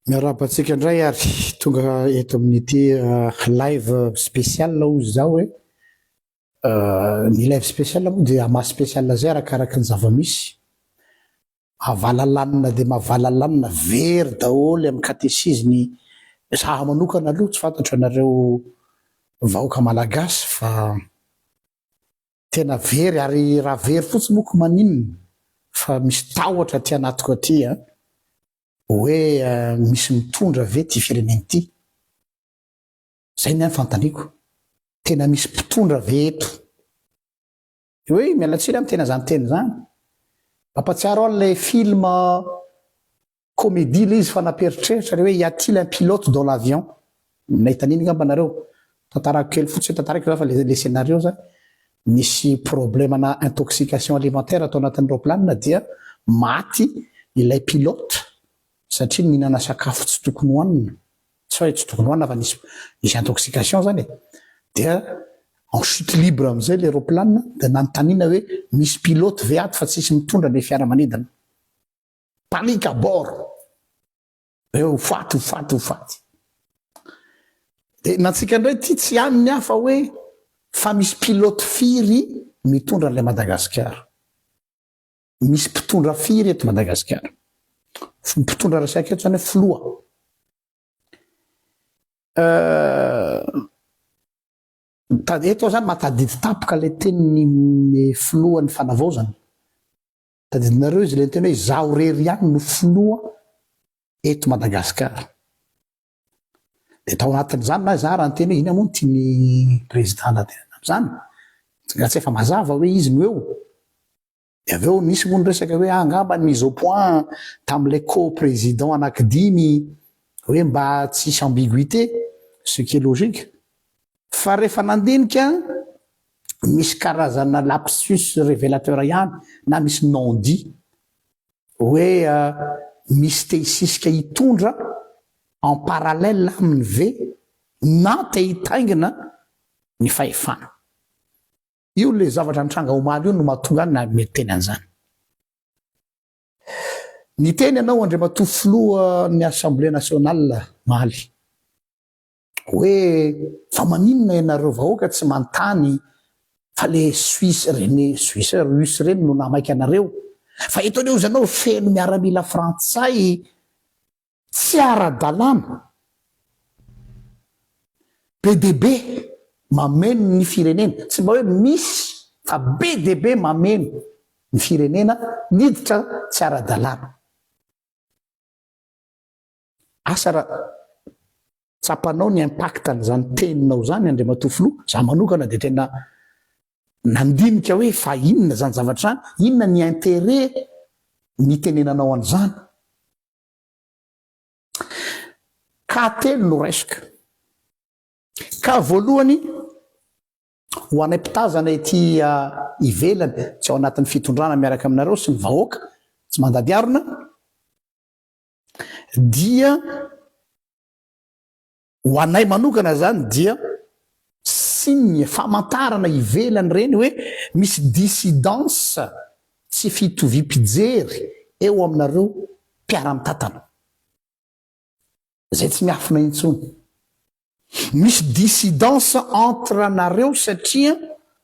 Miarabantsika indray ary tonga eto amin'ity live spécial ozy zao hoe ny live spécial moa dia ama spécial zay arakaraka ny zava-misy avalalanina dia mavalalanina very daholo amin'ny katesiziny zaho manokana aloha tsy fantatro anareo vahoaka malagasy fa tena very ary raha very fotsy moko maninona fa misy tahotra ty anatiko aty hoe misy mitondra ve ty fireneny ty zay ny any fantaniako tena misy mpitondra ve eto hoe mialatsiny amin'ny tena zany teny zany mampatsiaro an'ilay film comédie le izy fa namperitreritra re hoe y a-t-il un pilote dans l'avion nahita an'iny ngamba nareo tantarako kely fotsy tantarako za fa le scénario zany misy problème na intoxication alimentaire atao anatin'ny roplanina dia maty ilay pilote satria mihinana sakafo tsy tokony hoanina tsy hoe tsy tokony hoanina fa nisy intoxication zany dia en chute libre am'izay le roplanina dia nanontaniana hoe misy pilote ve ato fa tsisy mitondra le fiaramanidina panique à bord ho faty dia natsika indray ty tsy aminy aho fa hoe fa misy pilote firy mitondra an'ilay Madagasikara misy mpitondra firy eto Madagasikara mpitondra rasaika eto zany hoe filoha eto zany matadidy tapoka le tenyny filohan'ny fanavaozana tadidinareo izy le teny hoe zaho rery ihany no filoha eto Madagasikara dia tao anatin'izany na za raha ny teny hoe ina moa tiany président latenana am'izany tsy efa mazava hoe izy no eo dia avy eo nisy moa ny resaka hoe angamba ny mise au point tamin'ilay co-président anankidimy hoe mba tsisy ambiguïté ce qui est logique fa rehefa nandinika misy karazana lapsus révélateur ihany na misy non-dit hoe misy te hisisika hitondra en parallèle aminy ve na te hitaingina ny fahefana io le zavatra nitranga omaly io no mahatonga any na mety teny an'izany ny teny ianao andriamatoa filoha ny assemblée nationale maly hoe fa maninona ianareo vahoaka tsy mantany fa le Suisse russe reny no namaika anareo fa eto aneo zanao feno miaramila frantsay tsy ara-dalàna be dia be mameno ny firenena tsy mba hoe misy fa be dia be mameno ny firenena niditra tsy ara-dalàna asa raha tsapanao ny impactan'izany teninao zany andriamatoa filoha za manokana dia tena nandinika hoe fa inona zany zavatra zany inona ny intérêt ny tenenanao an'izany ka telo no resaka ka voalohany ho anay mpitazana ety ivelany tsy ao anatin'ny fitondrana miaraka aminareo sy ny vahoaka tsy mandady arona dia ho anay manokana zany dia signe famantarana ivelany reny hoe misy dissidence tsy fitovim-pijery eo aminareo mpiara-mitantana zay tsy miafina intsony misy dissidence entre anareo satria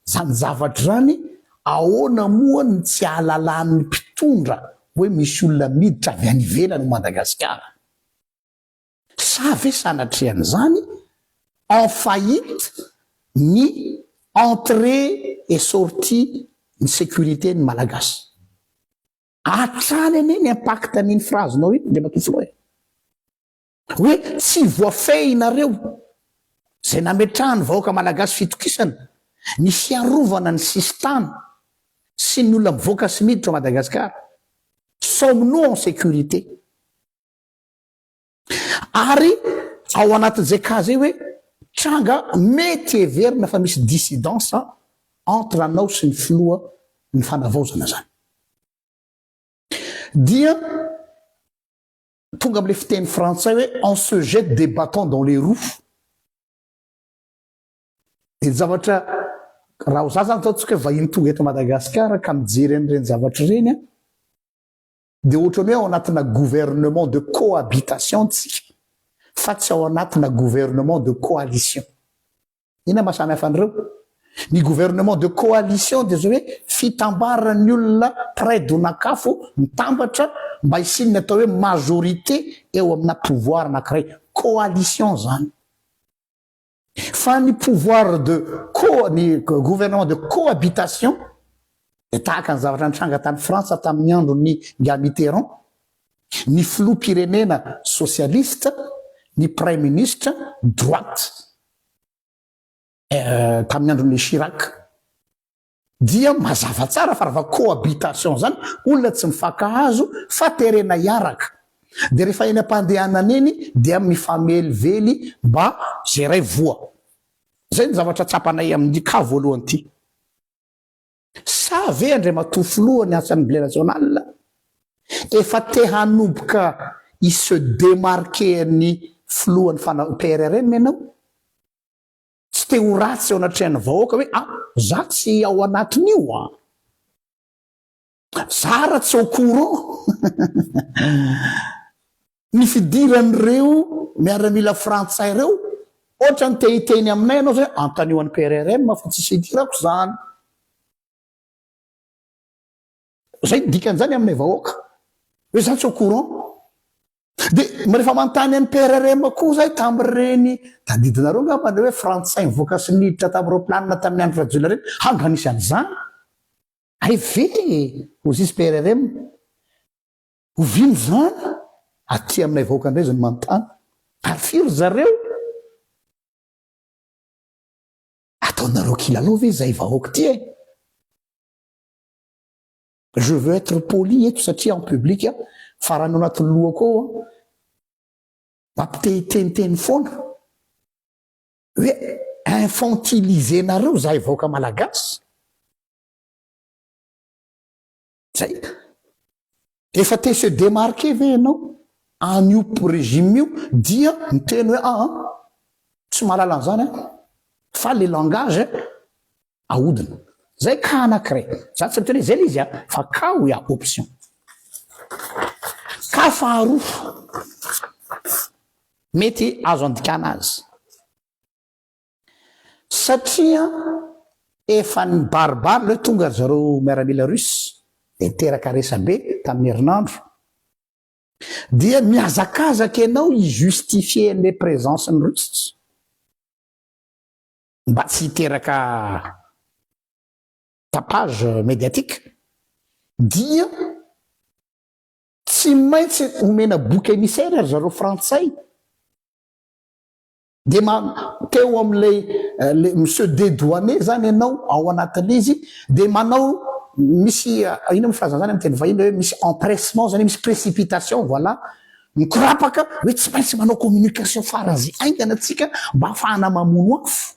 zany zavatra zany ahoana moa ny tsy ahalalan'ny mpitondra hoe misy olona miditra avy any ivelany Madagasikara sa ve sanatrean'izany en faillite ny entrée et sortie ny sécurité ny malagasy atrany ane ny impact an'iny phrasenao iny de matofilo hoe tsy voafehinareo zay nametrahany vahoaka malagasy fitokisana ny fiarovana ny sistana sy ny olona mivoaka sy miditra ao Madagasikara sommes-nous en sécurité ary ao anatin'izay cas zay hoe tranga mety heverina fa misy dissidence entre anao sy ny filoha ny fanavaozana zany dia tonga am'le fiteny frantsay hoe on se jette des bâtons dans les roues dia zavatra raha ho za zany ataontsika vahiny tonga eto Madagasikara ka mijery an'ireny zavatra ireny de ohatrany hoe ao anatina gouvernement de cohabitation tsika fa tsy ao anatina gouvernement de coalition. Ina mahasamy hafa an'ireo? Ny gouvernement de coalition de zao hoe fitambaran'ny olona praidonakafo mitambatra mba hisininy atao hoe majorité eo amina pouvoir anankiray, coalition zany. Fa ny pouvoir ny gouvernement de cohabitation de tahaka ny zavatra nitranga tany Frantsa tamin'ny androny Nga Mitterrand, ny filoham-pirenena socialiste, ny prime ministre droite tamin'ny andron'ny Chirac, dia mazava tsara fa raha cohabitation zany olona tsy mifankahazo fa terena iaraka, de rehefa eny am-pandehanana eny dia mifamelively mba zeray voa. Zay ny zavatra tsapanay amin'ny cas voalohany ty. Sa ve Andriamatoa filohany Assemblée nationale efa te hanomboka i se démarquer ny filohan'ny PRRM ianao? Tsy te ho ratsy ao anatrehan'ny vahoaka hoe za tsy ao anatin'io za ra tsy au courant. Ny fidiran'ireo miaramila frantsay ireo ohatra ny tehiteny aminay anao zay antanio an'ny PRRM fa tsy fidirako zany. Zay dikan'izany aminay vahoaka hoe za tsy au courant. De rehefa manontany an'ny PRRM koa zay tamin'ireny tadidinareo ngambany hoe frantsay mivoaka sy niditra tamin'ireo planina tamin'ny andro rajona reny hanganisy an'izany. Ay ve ozy PRRM ho vino zany aty aminay vahoaka indray zany manontany ary firy zareo ataonareo kilalao ve zay vahoaka ty e? Je veux être poli eto satria en public farany anatin'ny lohako ao mampitehiteniteny foana hoe infantilisenareo zahay vahoaka malagasy. Zay efa te se démarquer ve ianao an'io régime io dia miteny hoe tsy mahalala an'izany fa le langage ahodina. Zay ka anankiray za tsy miteny hoe zay le izy fa ka ho option. Ka faharoa mety azo andikana azy satria efa ny baribary le tonga ry zareo miaramila russe de teraka resabe tamin'ny herinandro dia miazakazaka ianao hijustifier ny présence ny russe mba tsy hiteraka tapage médiatique dia tsy maintsy omena bouc émissaire ry zareo frantsay de teo am'lay monsieur dédouané zany ianao ao anatin'izy de manao misy ino my frazana zany amin'ny teny vahiny hoe misy empressement zany misy précipitation voilà mikorapaka hoe tsy maintsy manao communication farazy aingana atsika mba ahafahana mamono afo.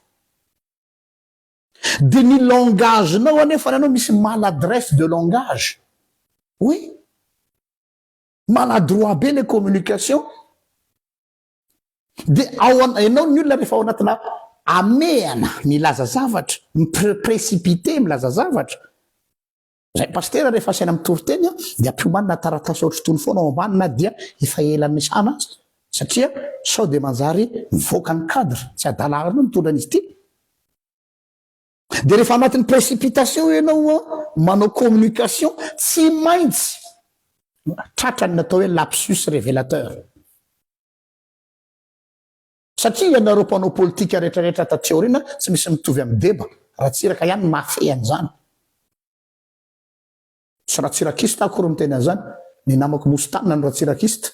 De ny langage nao anefa anao misy maladresse de langage. Oui, maladroit be les communications. De ianao ny olona rehefa ao anatina ameana milaza zavatra précipité milaza zavatra zay pasteur rehefa saina mitoriteny dia ampihomanina taratasy ohatry tony foana ao ambanina dia efa elan'ny sana azy satria sao de manjary mivoaka ny cadre tsy adalarina mitondra an'izy ity. De rehefa anatin'ny précipitation ianao manao communication tsy maintsy tratrany natao hoe lapsus révélateur. Satria ianareo mpanao politika rehetrarehetra taty aoriana tsy misy mitovy amin'ny deba ratsiraka ihany mafy an'izany. Tsy ratsirakista akory miteny an'izany ny namako mostanina ny ratsirakista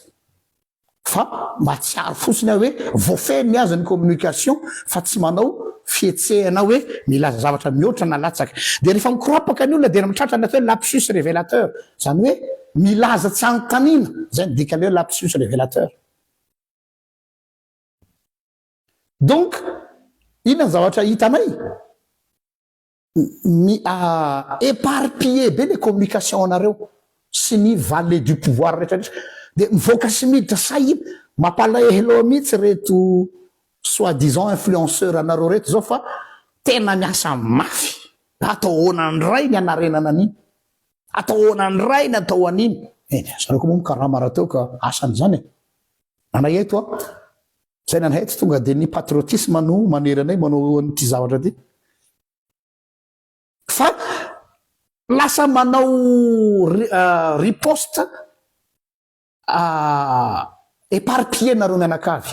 fa mba tsy ary fotsiny hoe voafeny azy ny communication fa tsy manao fietsehana hoe milaza zavatra mihoatra na latsaka. De rehefa mikorapaka ny olona dia mitratra natao hoe lapsus révélateur zany hoe milaza tsy anontaniana zay ny dikany hoe lapsus révélateur. Donc inona ny zavatra hitanay éparpillé be les communications anareo sy ny valet du pouvoir rehetrarehetra de mivoaka sy miditra sahina mampalahelo mihitsy reto soi-disant influenceur anareo reto zao fa tena miasa mafy atao hoanany ray ny anarenana an'iny atao hoanany ray ny atao an'iny eny zareo koa moa mikaramara teo ka asany zany e nanay eto a zay nanay eto tonga de ny patriotisme no maneranay manao nyty zavatra ty fa lasa manao riposte éparpillé nareo mianakavy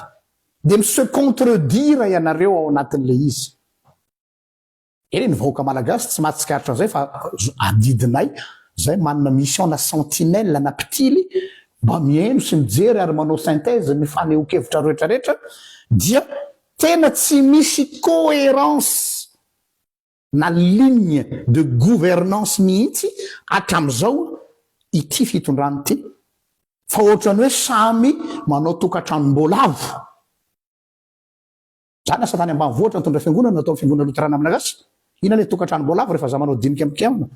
de mise contredire ianareo ao anatin'le izy eny ny vahoaka malagasy tsy mahatsikaritra zay fa adidinay zay manana mission na sentinelle na mpitily mba mieno sy mijery ary manao synthèse ny faneho-kevitra rehetrarehetra dia tena tsy misy cohérence na ligne de gouvernance mihitsy hatram'izao ity fitondrano ty fa ohatrany hoe samy manao tokatranom-boalavo zany asa tany ambanivohatra nitondra fiangonana natao fiangonana loterana malagasy ina le tokatranom-boalavo rehefa za manao dinika amikiamina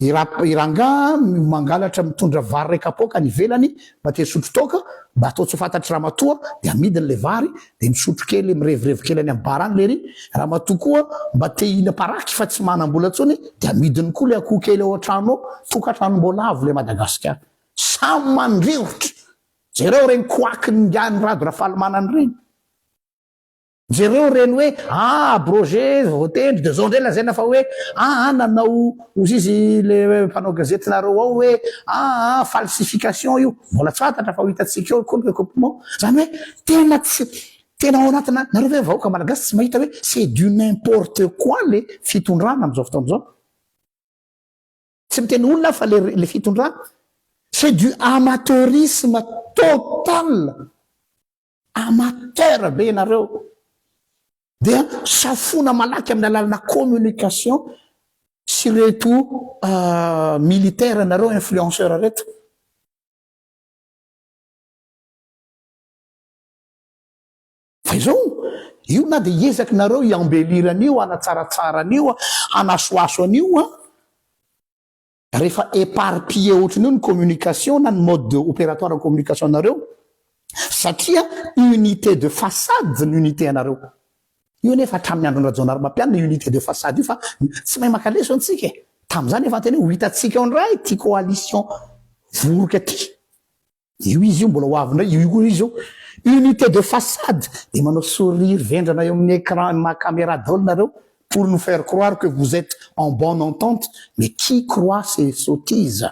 iranga mangalatra mitondra vary ray kapoka ny velany mba te sotro toka mba atao tsy fantatry ramatoa de amidiny le vary de misotro kely mirevirevy kely any ambarany lery ramatoa koa mba te hina paraky fa tsy manam-bola tsony de amidiny koa le akoho kely ao an-trano tokatranom-boalavo le Madagasikara samy mandrivotra jereo reny koaky ngany rado rafalimanany reny jereo reny hoe abrogé votendry de zao ndray lazaina fa hoe nanao ozy izy le mpanao gazetinareo ao hoe falsification io mbola tsy fantatra fa ho hitatsika eo koa ny recoupement zany hoe tena ao anatina nareo hoe vahoaka malagasy tsy mahita hoe c'est du n'importe quoi le fitondrana am'izao fotoan'izao tsy miteny olona fa le fitondrana c'est du amateurisme total amateur be nareo dia safona malaky amin'ny alalana communication sy reto militaire nareo influenceur reto fa izao io na de iezaky nareo iambeliranyio anatsaratsaranyio anasoaso anio rehefa éparpillé ohatrany io ny communication na ny mode opératoire ny communication nareo satria unité de façade ny unité anareo io nefa hatramin'ny andro rajonary mampianina unité de façade io fa tsy mahay makaleso antsika e tam'izany efa tena hoe ho hitatsika ao ndray ty coalition voroka ty io izy io mbola ho avy ndray io koa izy io unité de façade de manao sourire vendrana eo amin'ny écran ma caméra dole nareo pour nous faire croire que vous êtes en bonne entente mais qui croit ces sottises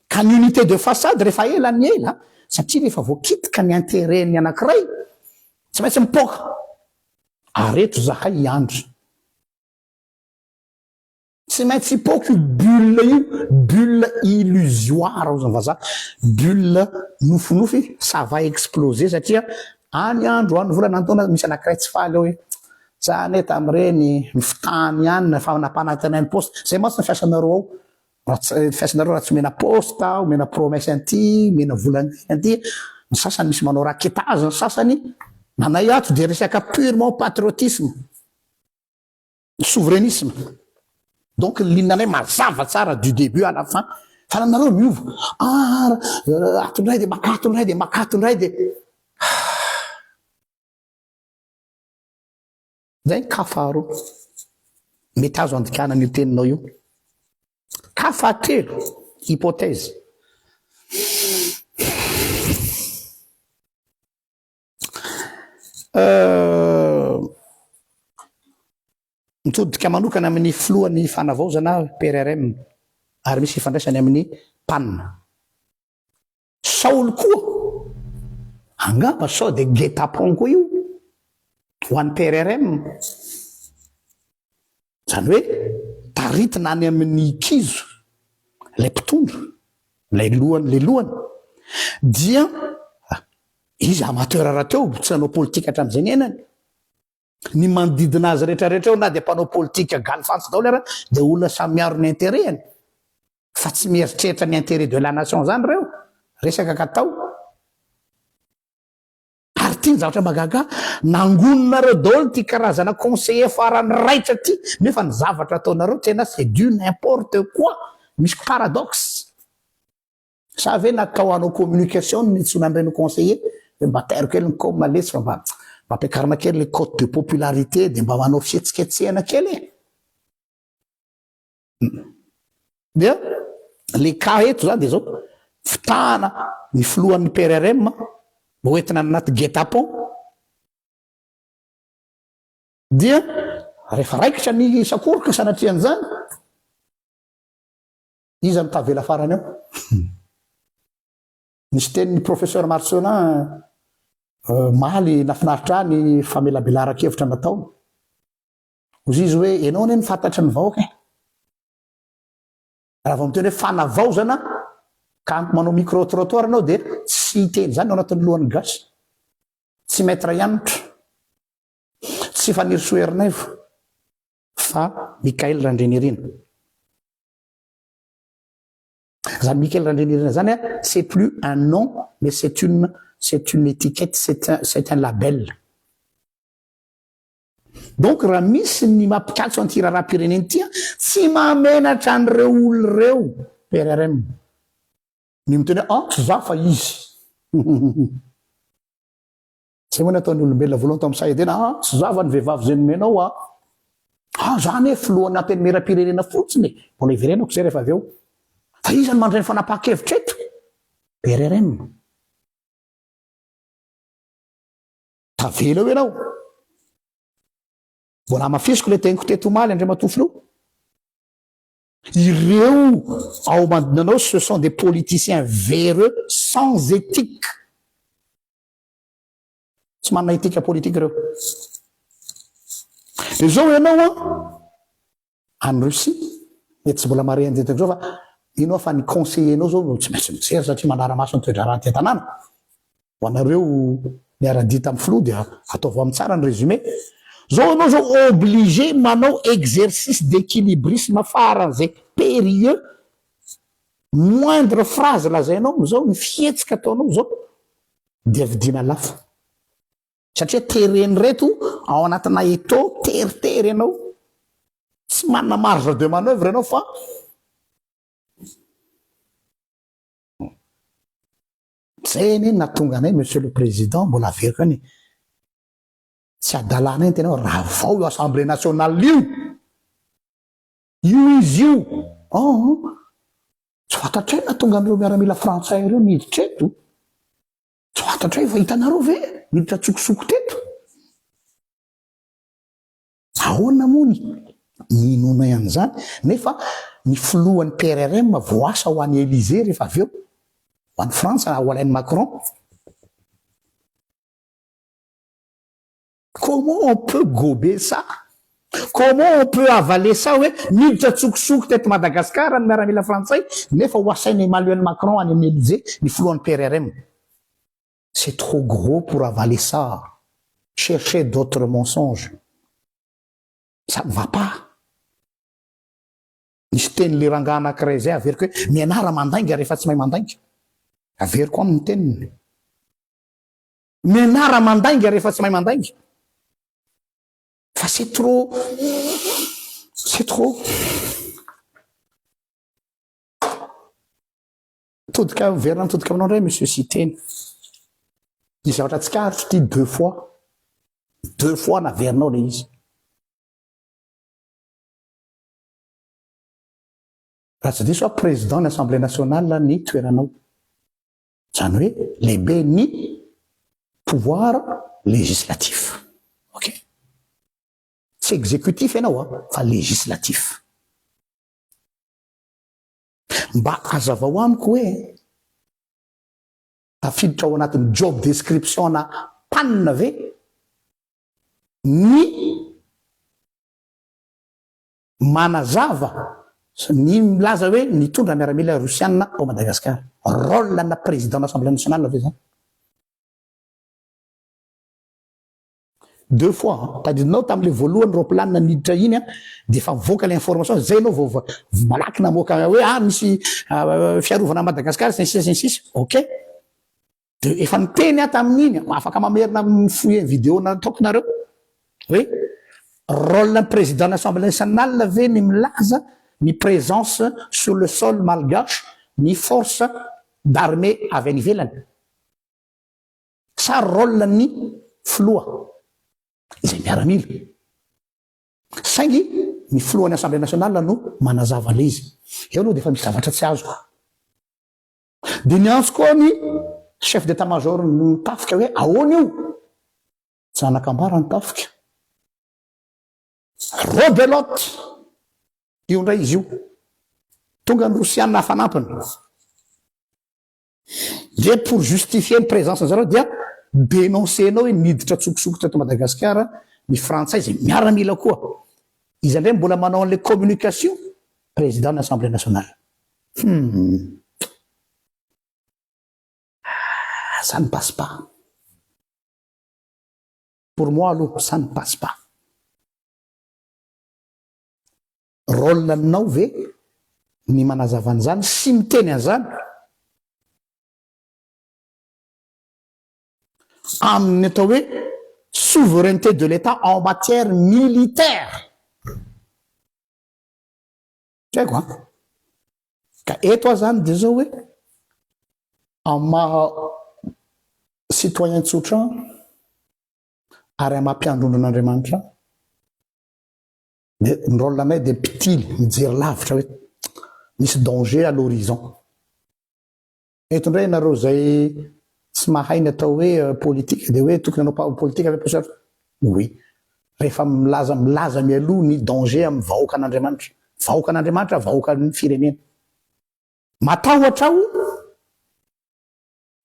ka ny unité de façade rehefa ela ny ela satria rehefa voakitika ny intérêt ny anankiray tsy maintsy mipoka areto zahay iandro tsy maintsy hipoka io bulle illusoire ao zany vazaha bulle nofinofy ça va exploser satria any andro any volana antaona misy anankiray tsy faly ao hoe zany e tam'ireny mifitany any fa napanatinainy poste zay matsy ny fiasanareo ao fiasanareo raha tsy mena poste mena promesse anty mena volany anty ny sasany misy manao raketage ny sasany nanay ato de resaka purement patriotisme souverainisme donc linanay mazava tsara du début à la fin fa nanareo miova atondray de makatondray de makatondray de zay kafaro mety azo andikana ny teninao io kafatelo hypothèse mitodika manokana amin'ny filohan'ny fanavaozana PRRM ary misy ifandraisany amin'ny PAN Saoly koa angamba sao de guet-apens koa io ho an'ny PRRM zany hoe taritina any amin'ny kizo lay mpitondra le lohany dia izy amateur raha teo tsy nanao politika hatramin'izay ny ainany ny manodidina azy rehetrarehetra eo na de mpanao politika galifatsy daholo ara de olona samy miaro ny intérêtany fa tsy mieritreritra ny intérêt de la nation zany reo resaka katao ary ty ny zavatra magaga nangononareo daholo ty karazana conseiller farany raitra ty nefa ny zavatra ataonareo tena c'est du n'importe quoi misy paradoxe sa ve natao anao communication ny tsy nandrainy conseiller mba tairo kely ny com maletsy fa mba ampiakarina kely le cote de popularité de mba manao fietsiketsehana kely dia le cas eto zany de zao fitahana ny filohan'ny PRRM mba hoentina anaty guet-apens dia rehefa raikitra ny sakoroka sanatrian'izany iza mitavela farany ao nisy tenin'ny professeur Marcelin maly nafinaritra ny famelabelara-kevitra nataony ozy izy hoe enao ne ny fantatry ny vahoaka raha vao miteny hoe fanavaozana ka manao micro trottoir anao dia tsy hiteny zany ao anatin'ny lohan'ny gasy tsy maître Yanitra tsy Faniry Soernaivo fa Mikaël Randrianirina zany Mikaël Randrianirina zany c'est plus un nom mais c'est une étiquette, c'est un label. Donc raha misy ny mampikatso an'ity raharaham-pireneny ity tsy mamenatra an'ireo olon'ireo PRRM ny miteny tsy za fa izy zay moa nataon'ny olombelona voalohany tamin'ny Sahedena tsy za fa ny vehivavy zay nomenao zany hoe filohan'ny antenimieram-pirenena fotsiny mbola iverenako zay rehefa avy eo fa iza ny mandray ny fanapahakevitra eto PRRM tavela eo ianao mbola mafisiko le teniko teto maly André Matofilo ireo ao mandinanao ce sont des politiciens véreux sans éthique tsy manana éthique politique ireo de zao ianao any Russie mety tsy mbola mare anjetako zao fa ino fa ny conseillernao zao tsy maintsy mijery satria manara-maso ny toedraraha ty-tanàna ho anareo miara-dita amin'ny filo dia ataovy amin'ny tsara ny résumé zao anao zao obligé manao exercice d'équilibrisme faran'izay périlleux moindre phrase lazainao zao ny fihetsika ataonao zao dia vidina lafo satria tereny reto ao anatina eto teritery ianao tsy manana marge de manœuvre ianao fa zay ny natonga anay monsieur le président mbola averiko any tsy adalana eny tenao raha vao io assemblée nationale io izy io tsy fantatray natonga an'ireo miaramila frantsay ireo niditra eto tsy fantatray fa hitanareo ve niditra tsokosoko teto ahoana mony ninona ian'izany nefa ny filohan'ny PRRM voasa ho an'ny Élysée rehefa avy eo en France, à Alain Macron. Comment on peut gober ça? Comment on peut avaler ça? Oui, ni de tsouk tête Madagascar, en miaramila français, mais faut voir ça Emmanuel Macron en Élysée, ni flou en PRRM. C'est trop gros pour avaler ça. Chercher d'autres mensonges. Ça ne va pas. Nisy teny le rangaha anankiray zay averiko hoe mianara mandainga rehefa tsy mahay mandainga. Averiko amin'ny teniny. Mianara mandainga rehefa tsy mahay mandainga. Fa c'est trop. C'est trop. Todika verina mitodika aminao indray monsieur Siteny. Izy zavatra tsy karitro ty deux fois. Deux fois naverinao le izy. Raha tsy diso président de l'Assemblée nationale ny toeranao. Zany hoe lehibe ny pouvoir législatif. Ok. Tsy exécutif ianao fa législatif. Mba hazava ho amiko hoe tafiditra ao anatin'ny job description na panina ve ny manazava ny milaza hoe nitondra miaramila russiana au Madagascar. Rôle na président de l'Assemblée nationale ve zany. Deux fois, tadidinao tam'le voalohany roplanina niditra iny de fa mivoaka l'information zay anao vao malaky namoaka hoe misy fiarovana Madagascar sy ny sisa. OK. De efa niteny tamin'iny afaka mamerina mifoy vidéo nataoko nareo. Oui. Rôle na président de l'Assemblée nationale ve ny milaza ni présence sur le sol malgache, ni force d'armée avy any ivelany. Sa rôle ni floa. Izay miaramila. Sa saingy ny filohan'ny assemblée nationale no manazava le izy eo aloha de efa misy zavatra tsy azo de ny antso koa ny chef d'état major ny tafika hoe ahoana io janakambara ny tafika rebelote io ndray izy io tonga ny rosianina hafanampiny de pour justifier ny présence zareo dia dénoncenao hoe niditra tsokosokotra eto Madagasikara ny frantsay zay miaramila koa izy indray mbola manao an'le communication président de l'Assemblée nationale ça ne passe pas pour moi aloha ça ne passe pas rôle aminao ve ny manazava an'izany sy miteny an'izany amin'ny atao hoe souveraineté de l'État en matière militaire haiko a ka eto a zany de zao hoe amaha citoyen tsotra ary amampiandrondron'Andriamanitra de ny rôle anay de pitily mijery lavitra hoe misy danger à l'horizon eto ndray nareo zay tsy mahay ny atao hoe politique de hoe tokony anao politique avec poseur oui rehefa milaza mialoha ny danger amin'ny vahoakan'Andriamanitra vahoakan'ny firenena matahotra aho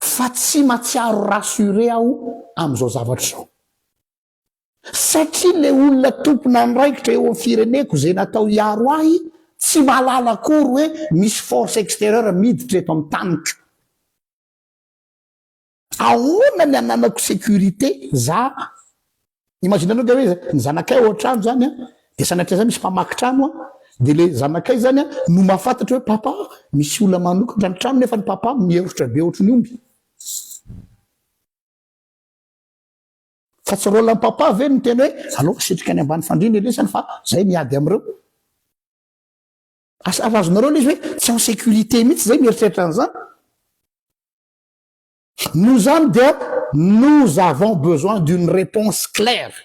fa tsy matsiaro rassuré aho am'izao zavatra zao satria le olona tompona andraikitra eo amin'ny fireneko zay natao hiaro ahy tsy malala akory hoe misy force extérieure miditra eto amin'ny tanitra ahoana ny ananako sécurité za imagine anao de hoe ny zanakay ao an-trano zany a de sanatria zany misy mpamaky trano a de le zanakay zany a no mahafantatra hoe papa misy olona manokatra ny trano nefa ny papa mierotra be ohatry ny omby fa tsy rôle ny papa ve ny teny hoe aloha sitrika any ambany fandrina lesany fa zay miady am'ireo azonareo le izy hoe tsy en sécurité mihitsy zay mieritreritra an'izany nous zany dia nous avons besoin d'une réponse claire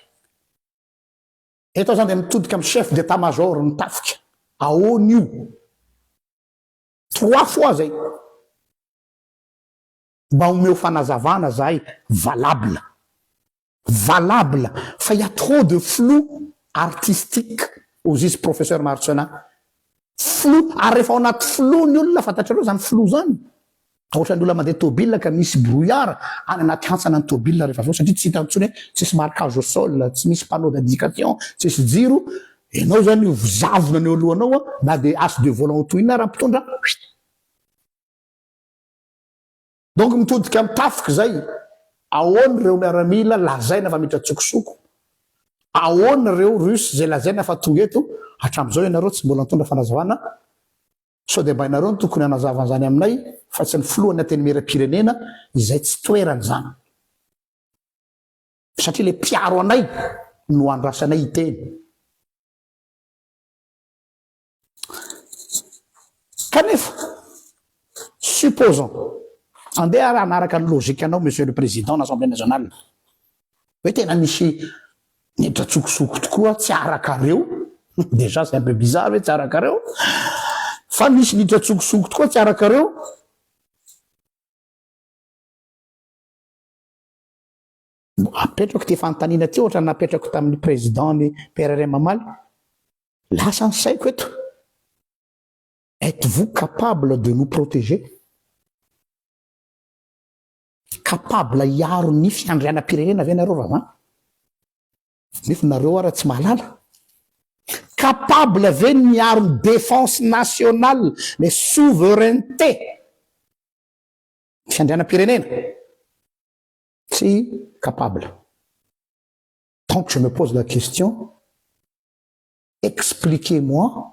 eto zany de mitodika amin'ny chef d'état major ny tafika ahoana io 3 fois zay mba omeo fanazavana zahay valable fa il y a trop de flou artistique aux izy professeur Martiona flou ary rehefa ao anaty flou ny olona fantatrareo zany flou zany ohatran'ny olona mandeha tobile ka misy brouillard any anaty hantsana ny tobile rehefa aveo satria tsy hitan'ny tsony hoe tsisy marquage au sol tsy misy panneau d'indication tsisy jiro enao zany zavona ny alohanao na de as de volant toina raha mpitondra donc mitodika amin'ny tafika zay ahoana reo miaramila lazaina fa miditra tsokosoko ahoana reo russe zay lazaina fa tonga eto hatram'izao ianareo tsy mbola mitondra fanazavana so de mba ianareo tokony anazavan'izany aminay fa tsy ny filohany ateny meram-pirenena izay tsy toerany zany satria le mpiaro anay no andrasanay hiteny kanefa supposons andeha anaraka ny logika anao monsieur le président n'Assemblée nationale hoe tena misy niditra tsokosoko tokoa tsy arakareo déjà c'est un peu bizarre hoe tsy arakareo fa misy niditra tsokosoko tokoa tsy arakareo apetrako ty fanontaniana ty ohatra napetrako tamin'ny président ny PRR Mamaly lasa ny saiko eto êtes-vous capable de nous protéger capable hiaro ny fiandrianam-pirenena ve nareo raha nefa nareo ara tsy mahalala capable ve miaro ny défense nationale les souveraineté fiandrianam-pirenena si capable donc je me pose la question expliquez-moi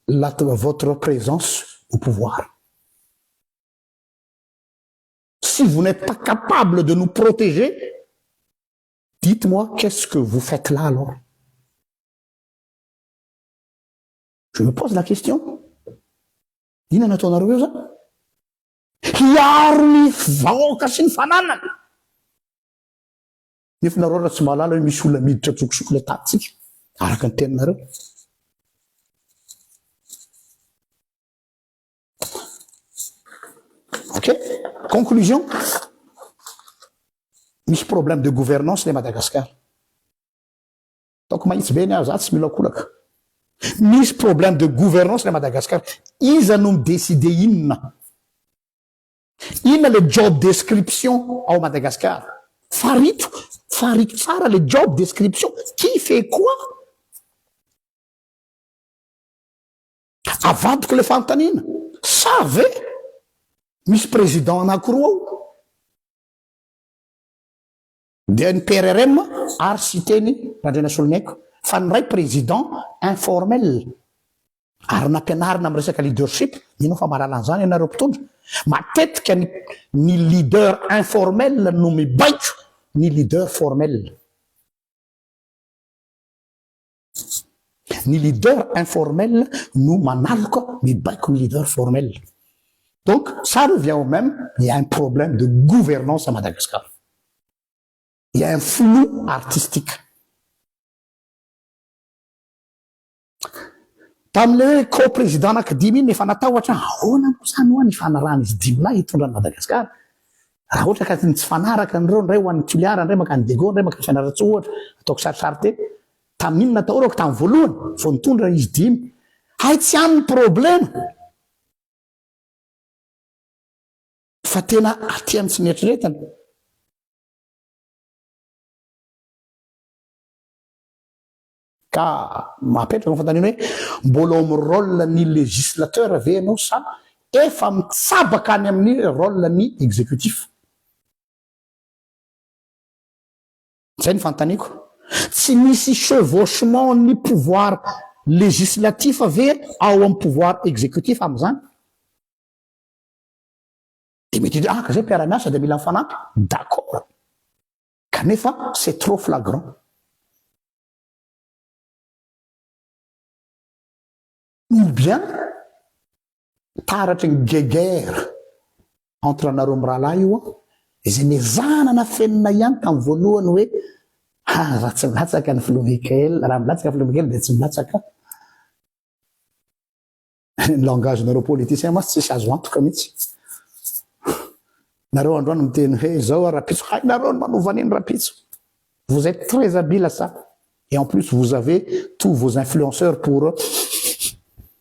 votre présence au pouvoir. Si vous n'êtes pas capable de nous protéger, dites-moi qu'est-ce que vous faites là alors? Je me pose la question. Ina nataonareo za? Hiaro ny vahoaka sy ny fananana. Nefa nareo raha tsy mahalala hoe misy olona miditra tsokosoko le tatsika. araka ny teninareo. Ok, conclusion, misy problème de gouvernance le Madagascar. Taoko mahitsy be ny aho, za tsy mila kolaka. Misy problème de gouvernance le Madagascar. Iza no midécider inona? Inona le job description ao Madagascar? Farito tsara le job description. Qui fait quoi? Avadiko le fanontaniana. Sa ve? Misy président anankiroa ao. Dia ny PRRM ary sy teny Randrena Soloneko fa ny ray président informel. Ary nampianarina amin'ny resaka leadership, ino fa mahalala an'izany ianareo mpitondra. Matetika ny leader informel no mibaiko ny leader formel. Ny leader informel no manaloka mibaiko ny leader formel. Donc, ça revient au même, il y a un problème de gouvernance à Madagascar. Il y a un flou artistique. Tamle co-président anakidimy iny efa natahotra ahoana moa zany ho any fanarahana izy dimina hitondra Madagascar. Raha ohatra ka tsy fanaraka an'ireo ndray ho an'ny Tuliara, ndray makany Dego, ndray makany Fianarantsoa ohatra, ataoko sarisary teny. Tamin'iny natao reo tamin'ny voalohany, vao nitondra izy dimy. Hay tsy any problème. Fa tena aty amin'ny tsy nieritreretana. Ka mapetraka ny fantaniana hoe mbola amin'ny rôle ny législateur ve ianao sa efa mitsabaka any amin'ny rôle ny exécutif. Zay ny fantaniako. Tsy misy chevauchement ny pouvoir législatif ve ao amin'ny pouvoir exécutif amin'izany. De mety ka zay mpiara-miasa de mila mifanampy. D'accord. Kanefa c'est trop flagrant. Ou bien taratra ny guerre entre anareo amin'ny rahalahy io izay mezanana fenina ihany tamin'ny voalohany hoe raha tsy milatsaka ny filoha Mikael, raha milatsaka filoha Mikael dia tsy milatsaka ny langage-nareo politicien mas tsy azo antoka mihitsy. Nareo androany miteny hoe zao Rapitso, hainareo ny manova an'iny Rapitso. Vous êtes très habile à ça. Et en plus vous avez tous vos influenceurs pour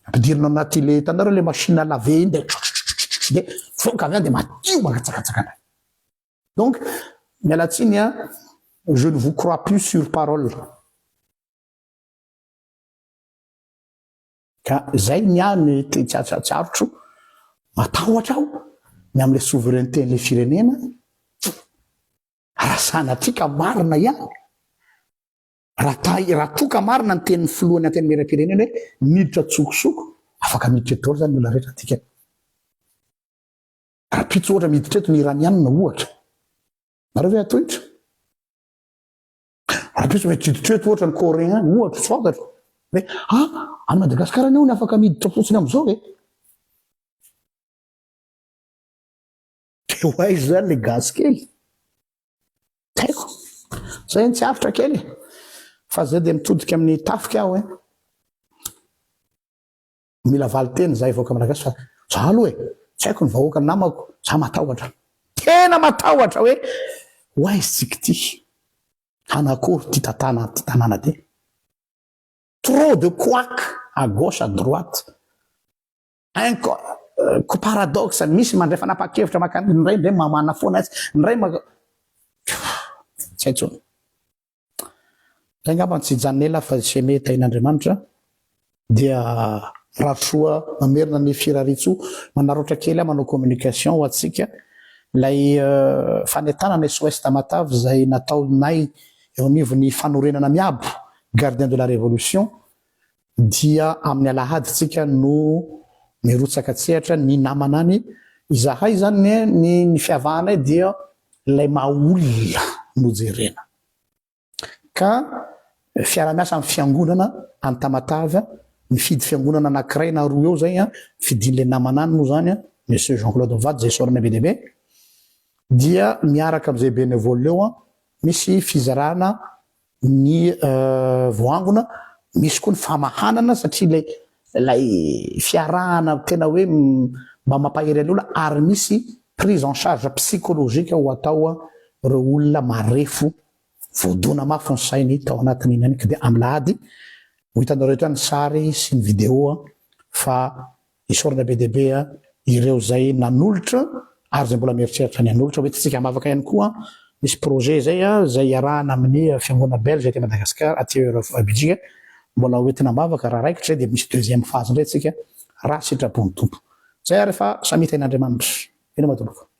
ampidirina anaty le hitanareo le machine à laver iny de foka avy any de madio makatsakatsakana. Donc mialatsiny je ne vous crois plus sur parole. Ka zay niany tsiarotro matahotra aho ny am'le souveraineté ny firenena raha sanatrika marina ihany. Raha toka marina ny tenin'ny filohany anteny miram-pirenena hoe miditra tsokosoko afaka miditra eto zany olona rehetra tika. Rapitso ohatra miditra eto ny iranianina ohatra. Nareo ve atohitra? Rapitso miditra eto ohatra ny coréen ohatra tsy fantatra. Hoe any Madagasikara anao ny afaka miditra fotsiny amin'izao e. Te hoaizy zany le gaz kely. Taiko. Zay tsy avitra kely. Fa zay dia mitodika amin'ny tafika aho mila valy teny zay voaka malagasy fa za aloha tsy haiko ny vahoaka ny namako, za matahotra. Tena matahotra hoe hoaizy tsika ty hanakory ty tanàna ty. Trop de couac à gauche à droite. Un paradoxe, misy mandray fanapa-kevitra makany ndray ndray mamana foana azy, ndray tsy haitsony. Zay ngamba tsy hijanonela fa tsy mety ain'Andriamanitra dia raha soa mamerina ny Firaritso manaratra kely manao communication ho atsika lay fanetana ny SOS Tamatave zay nataonay eo anivon'ny fanorenana miabo gardien de la révolution dia amin'ny alahady tsika no mirotsaka tsehatra ny namanany izahay zany ny fiavanay dia lay maolona nojerena ka fiara-miasa amin'ny fiangonana any Tamatave mifidy fiangonana anankiray na roa eo zay fidin'le namanany moa zany monsieur Jean-Claude Vady zay sorana be deaibe dia miaraka amin'izay bénévole eo misy fizarana ny voangona misy koa ny famahanana satria lay fiarahana tena hoe mba mampahery alola ary misy prise en charge psychologique ho atao reo olona marefo voadona mafy ny sainy tao anatin'iny any ka dia amilahady ho hitanareo eto any sary sy ny vidéo fa isorana be dia be ireo zay nanolotra ary zay mbola mieritreritra ny hanolotra hoe tsika mavaka ihany koa misy projet zay zay iarahana amin'ny fiangonana belge ty Madagasikara aty Belgique mbola hoentina mavaka raha raikitra dia misy deuxième phase ndray tsika raha sitrapony tompo zay rehefa samita in'Andriamanitra eny matomboka